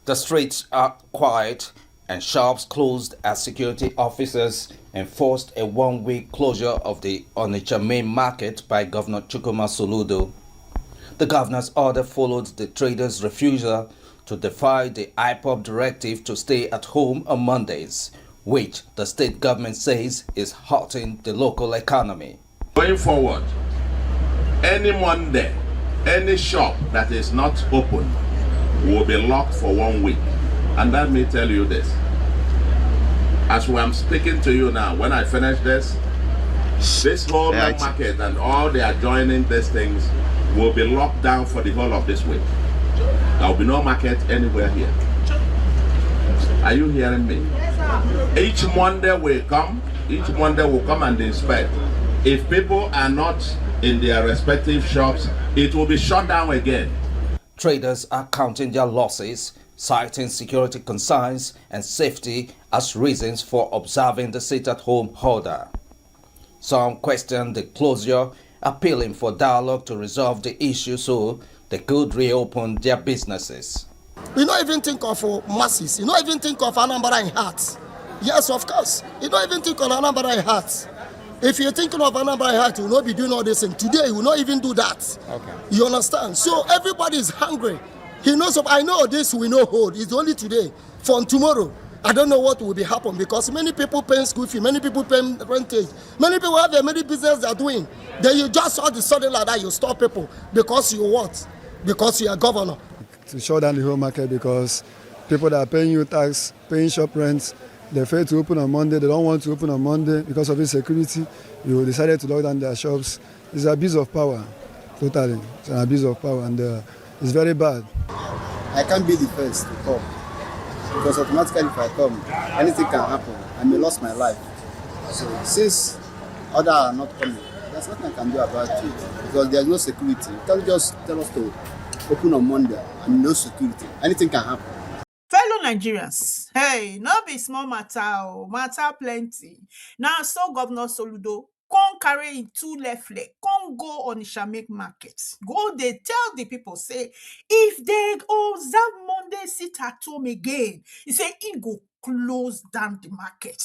The streets are quiet and shops closed as security officers enforced a one-week closure of the Onitsha main market by Governor Soludo. The governor's order followed the traders' refusal to defy the IPOB directive to stay at home on Mondays, which the state government says is hurting the local economy. Going forward, any Monday, any shop that is not open will be locked for 1 week. And let me tell you this. As I'm speaking to you now, when I finish this whole market and all the adjoining these things will be locked down for the whole of this week. There will be no market anywhere here. Are you hearing me? Each Monday will come and inspect. If people are not in their respective shops, it will be shut down again. Traders are counting their losses, citing security concerns and safety as reasons for observing the sit-at-home order. Some question the closure, appealing for dialogue to resolve the issue so they could reopen their businesses. We don't even think of masses. You don't even think of Anambra in hearts. Yes, of course. You don't even think of Anambra in hearts. If you're thinking of Anambra in hearts, you will not be doing all this. And today, you will not even do that. Okay. You understand? So everybody is hungry. He knows. I know this will not hold. It's only today. From tomorrow, I don't know what will be happen because many people paying school fee, many people paying rentage, many people have their many business they are doing. Then you just all of a sudden like that, you stop people because you what? Because you are governor. To shut down the whole market because people that are paying you tax, paying shop rents, they fail to open on Monday. They don't want to open on Monday because of insecurity. You decided to lock down their shops. It's an abuse of power, totally. It's an abuse of power, and it's very bad. I can't be the first to come because automatically, if I come, anything can happen. I may lose my life. So since others are not coming, there's nothing I can do about it because there's no security. You can't just tell us to open on Monday and no security. Anything can happen. Fellow Nigerians, hey, no be small matter plenty. Now, so Governor Soludo come carry in 2 left leg, come go on Onitsha market. Go, they tell the people, say, if they observe Monday sit at home again, he say, he go close down the market.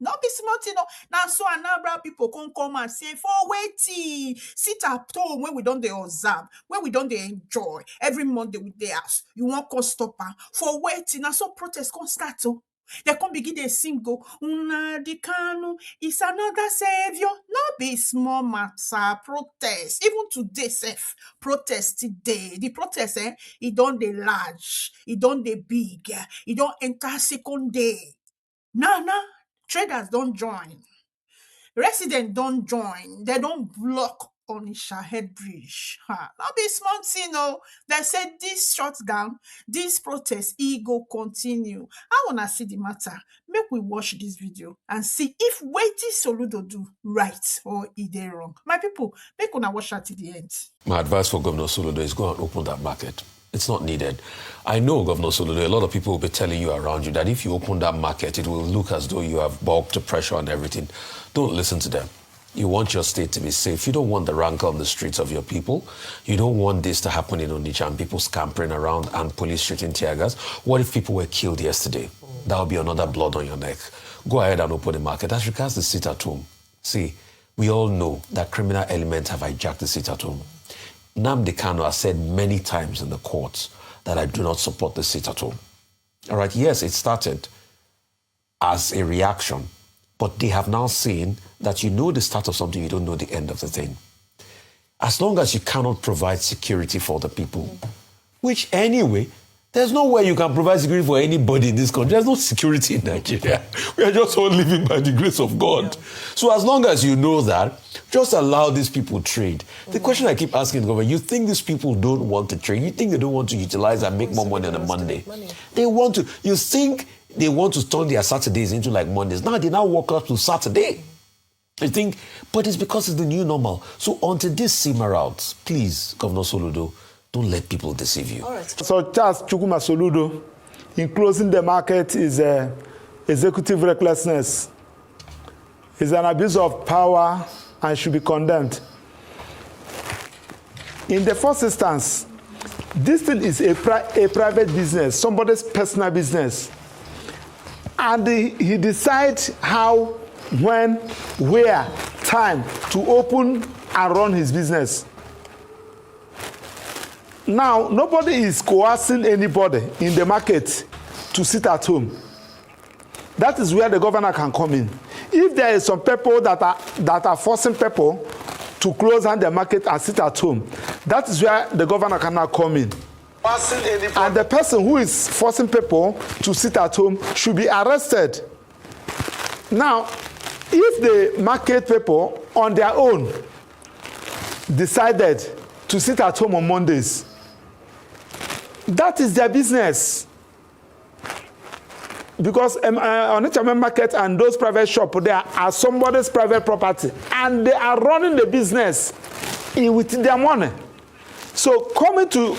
Not be smart, Now, so Anambra people come and say, for waiting, sit at home when we don't they observe, when we don't they enjoy. Every Monday with their house, you want to stop her for waiting. Now, so protest can start. They come begin they sing go, Nnamdi Kanu is another savior. Not be small matter protest. Even today, self protest today. The protest, it don't they large, it don't they big, it don't enter second day. Nah, traders don't join. Residents don't join. They don't block Onitsha head bridge. Not be smart, They said this shutdown, this protest, go continue. I wanna see the matter. Make we watch this video and see if wetin Soludo do right or they wrong. My people, make una watch that to the end. My advice for Governor Soludo is go and open that market. It's not needed. I know, Governor Soludo, a lot of people will be telling you around you that if you open that market, it will look as though you have bulked the pressure and everything. Don't listen to them. You want your state to be safe. You don't want the rancor on the streets of your people. You don't want this to happen in Onitsha and people scampering around and police shooting tear gas. What if people were killed yesterday? That would be another blood on your neck. Go ahead and open the market. As regards the sit at home, see, we all know that criminal elements have hijacked the sit at home. Nnamdi Kanu has said many times in the courts that I do not support the sit at home. All right, yes, it started as a reaction, but they have now seen that you know the start of something, you don't know the end of the thing. As long as you cannot provide security for the people, which anyway, there's no way you can provide security for anybody in this country. There's no security in Nigeria. We are just all living by the grace of God. Yeah. So as long as you know that, just allow these people trade. The question I keep asking the government, you think these people don't want to trade? You think they don't want to utilize and make more money on a Monday? They want to. You think they want to turn their Saturdays into like Mondays? Now they now walk up to Saturday. You think, but it's because it's the new normal. So until this simmer out, please, Governor Soludo, don't let people deceive you. All right. So Charles Chukwuma Soludo, in closing the market is executive recklessness. It's an abuse of power and should be condemned. In the first instance, This thing is a private business, somebody's personal business. And he decides how, when, where, time to open and run his business. Now, nobody is coercing anybody in the market to sit at home. That is where the governor can come in. If there is some people that are forcing people to close down the market and sit at home, that is where the governor cannot come in. And the person who is forcing people to sit at home should be arrested. Now, if the market people on their own decided to sit at home on Mondays, that is their business. Because on each market and those private shops there are somebody's private property, and they are running the business with their money. So coming to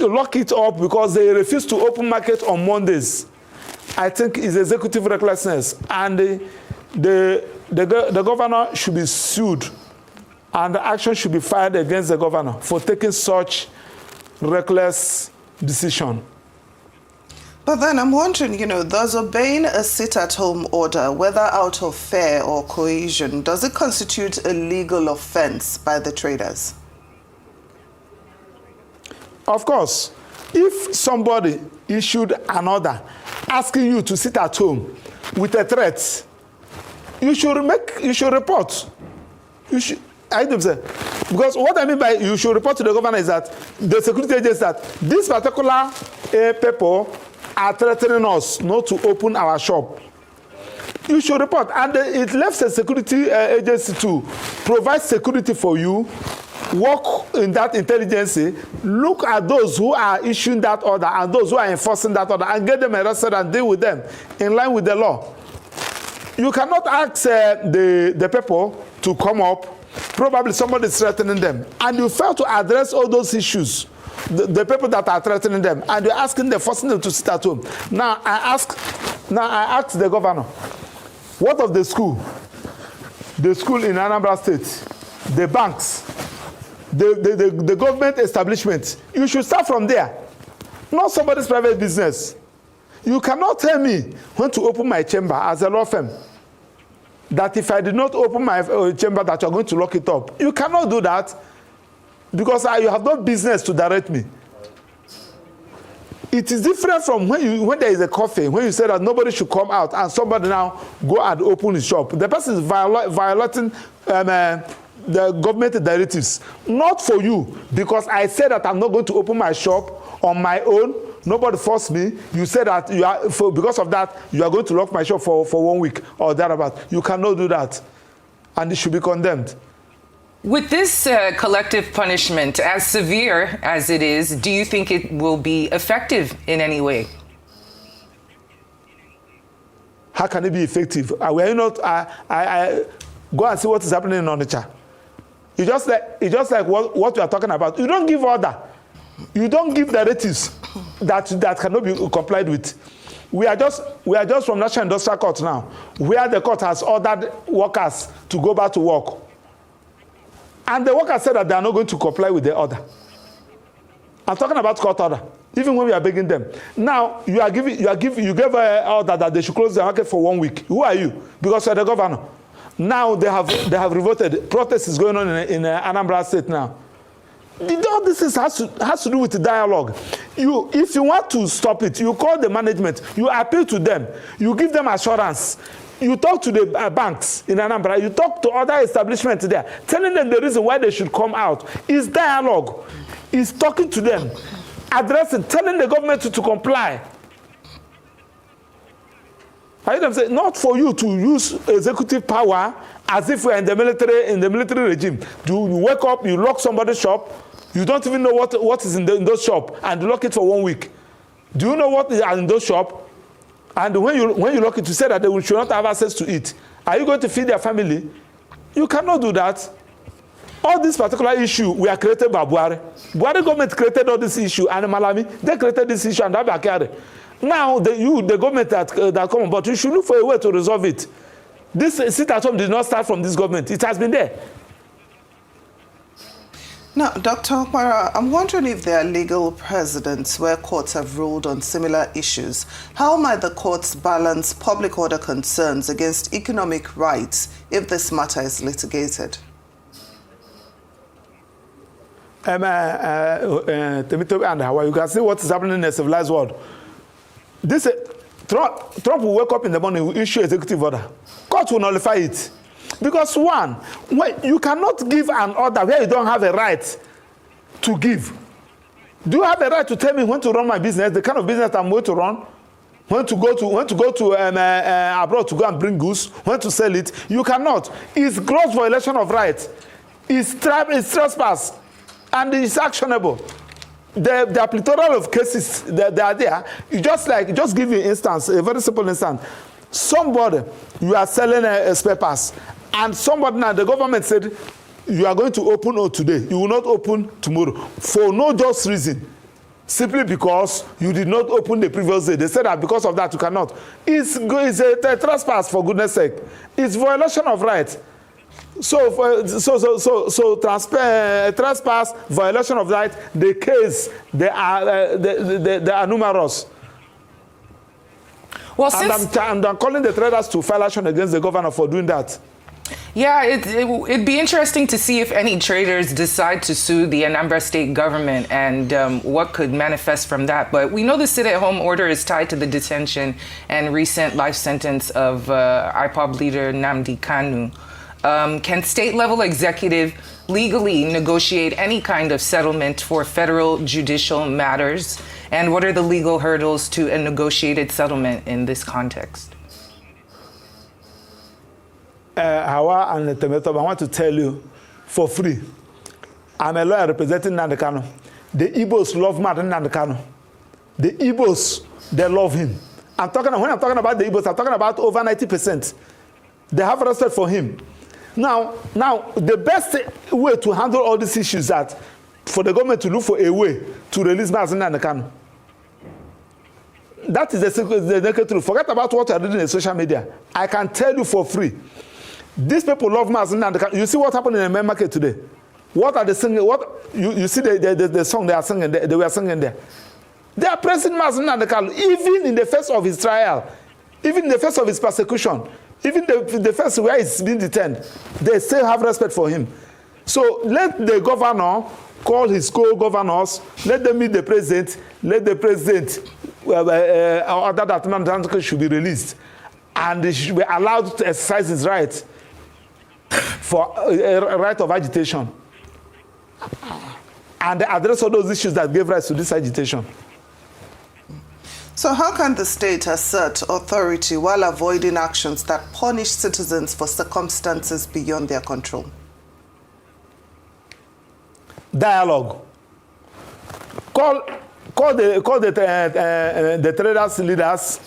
lock it up because they refuse to open market on Mondays, I think is executive recklessness, and the governor should be sued, and the action should be filed against the governor for taking such reckless decision. But then I'm wondering, does obeying a sit-at-home order, whether out of fear or coercion, does it constitute a legal offense by the traders? Of course. If somebody issued an order asking you to sit at home with a threat, you should report. Because what I mean by you should report to the governor is that the security agents that this particular people are threatening us not to open our shop. You should report, and it left the security agency to provide security for you, work in that intelligence, look at those who are issuing that order and those who are enforcing that order and get them arrested and deal with them in line with the law. You cannot ask the people to come up. Probably somebody is threatening them, and you fail to address all those issues, the people that are threatening them, and you're asking them, forcing them to sit at home. Now I ask the governor, what of the school? The school in Anambra State, the banks, the government establishments. You should start from there, not somebody's private business. You cannot tell me when to open my chamber as a law firm, that if I did not open my chamber that you're going to lock it up. You cannot do that, because you have no business to direct me. It is different from when there is a coffee, when you say that nobody should come out and somebody now go and open his shop. The person is violating the government directives. Not for you, because I said that I'm not going to open my shop on my own. Nobody forced me. You said that because of that, you are going to lock my shop for 1 week or thereabout. You cannot do that, and it should be condemned. With this collective punishment, as severe as it is, do you think it will be effective in any way? How can it be effective? Were you not? I go and see what is happening in Onitsha. It's just like what we are talking about. You don't give order. You don't give directives that cannot be complied with. We are just from National Industrial Court now, where the court has ordered workers to go back to work. And the workers said that they are not going to comply with the order. I'm talking about court order, even when we are begging them. Now you gave an order that they should close the market for 1 week. Who are you? Because you are the governor. Now they have revolted. Protest is going on in Anambra State now. All this has to do with the dialogue. If you want to stop it, you call the management, you appeal to them, you give them assurance. You talk to the banks in Anambra, you talk to other establishments there, telling them the reason why they should come out. It's dialogue. It's talking to them, addressing, telling the government to comply. I hear them say, not for you to use executive power as if we're in the military regime. You wake up, you lock somebody's shop, you don't even know what is in those shop, and you lock it for 1 week. Do you know what is in those shop? And when you lock it, you say that they should not have access to it. Are you going to feed their family? You cannot do that. All this particular issue were created by Buhari. Buhari government created all this issue, and Malami, they created this issue, and Abakari. Now, the government that come on board, you should look for a way to resolve it. This sit at home did not start from this government. It has been there. Now, Dr. Okpara, I'm wondering if there are legal precedents where courts have ruled on similar issues. How might the courts balance public order concerns against economic rights if this matter is litigated? Temitope and Hawaii, you can see what is happening in the civilized world. This Trump will wake up in the morning, will issue executive order. Court will nullify it. Because one, when you cannot give an order where you don't have a right to give. Do you have a right to tell me when to run my business, the kind of business I'm going to run, when to go to abroad to go and bring goods, when to sell it? You cannot. It's gross violation of rights. It's trespass, and it's actionable. There are plethora of cases that are there. Just give you an instance, a very simple instance. Somebody, you are selling spare parts, and somebody now, the government said, you are going to open today. You will not open tomorrow for no just reason. Simply because you did not open the previous day. They said that because of that you cannot. It's a trespass, for goodness sake. It's violation of rights. Trespass, violation of rights, the case, they are numerous. Well, and I'm calling the traders to file action against the governor for doing that. Yeah, it'd be interesting to see if any traders decide to sue the Anambra state government and what could manifest from that. But we know the sit-at-home order is tied to the detention and recent life sentence of IPOB leader Nnamdi Kanu. Can state-level executive legally negotiate any kind of settlement for federal judicial matters? And what are the legal hurdles to a negotiated settlement in this context? Hawa and Temitope, I want to tell you for free. I'm a lawyer representing Nnamdi Kanu. The Igbos love Nnamdi Kanu. The Igbos, they love him. When I'm talking about the Igbos, I'm talking about over 90%. They have respect for him. Now, the best way to handle all these issues is that for the government to look for a way to release Nnamdi Kanu. That is the naked truth. Forget about what you are reading in social media. I can tell you for free. These people love Nnamdi Kanu. You see what happened in the main market today? What are they singing? What you see the song they are singing? They were singing there. They are praising Nnamdi Kanu even in the face of his trial, even in the face of his persecution, even the face where he's been detained. They still have respect for him. So let the governor call his co-governors. Let them meet the president. Let the president order that Nnamdi Kanu should be released, and he should be allowed to exercise his right for a right of agitation, and address all those issues that gave rise to this agitation. So how can the state assert authority while avoiding actions that punish citizens for circumstances beyond their control? Dialogue. Call the traders leaders,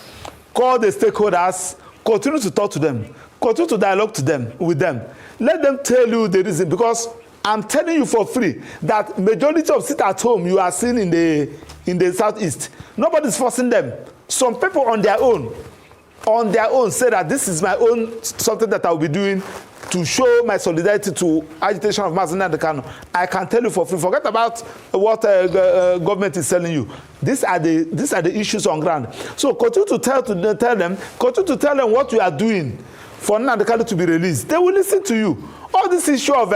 call the stakeholders, continue to talk to them, continue to dialogue with them. Let them tell you the reason, because I'm telling you for free that majority of sit at home you are seeing in the southeast. Nobody's forcing them. Some people on their own say that this is my own something that I will be doing to show my solidarity to agitation of Nnamdi Kanu. I can tell you for free. Forget about what government is telling you. These are the issues on ground. So continue to tell them what you are doing for Nnamdi Kanu to be released. They will listen to you. All this issue of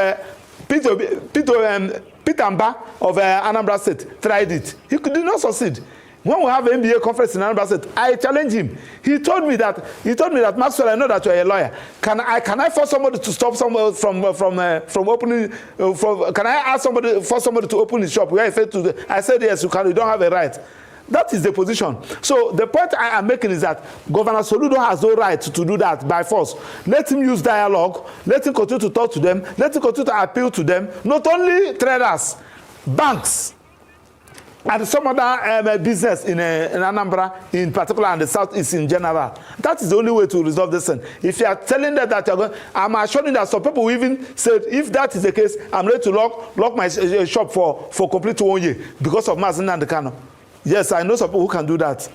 Peter Mba of Anambra State tried it. He did not succeed. When we have an NBA conference in Anambra State, I challenged him. He told me that Maxwell, I know that you are a lawyer. Can I force somebody to stop somebody from opening? Can I ask force somebody to open his shop? Where I said yes, you can. You don't have a right. That is the position. So the point I am making is that Governor Soludo has no right to do that by force. Let him use dialogue. Let him continue to talk to them. Let him continue to appeal to them. Not only traders, banks, and some other business in Anambra, in particular, and the Southeast in general. That is the only way to resolve this thing. If you are telling them that you're going, I'm assuring that some people even said, if that is the case, I'm ready to lock my shop for complete 1 year because of Nnamdi Kanu. Yes, I know some people who can do that.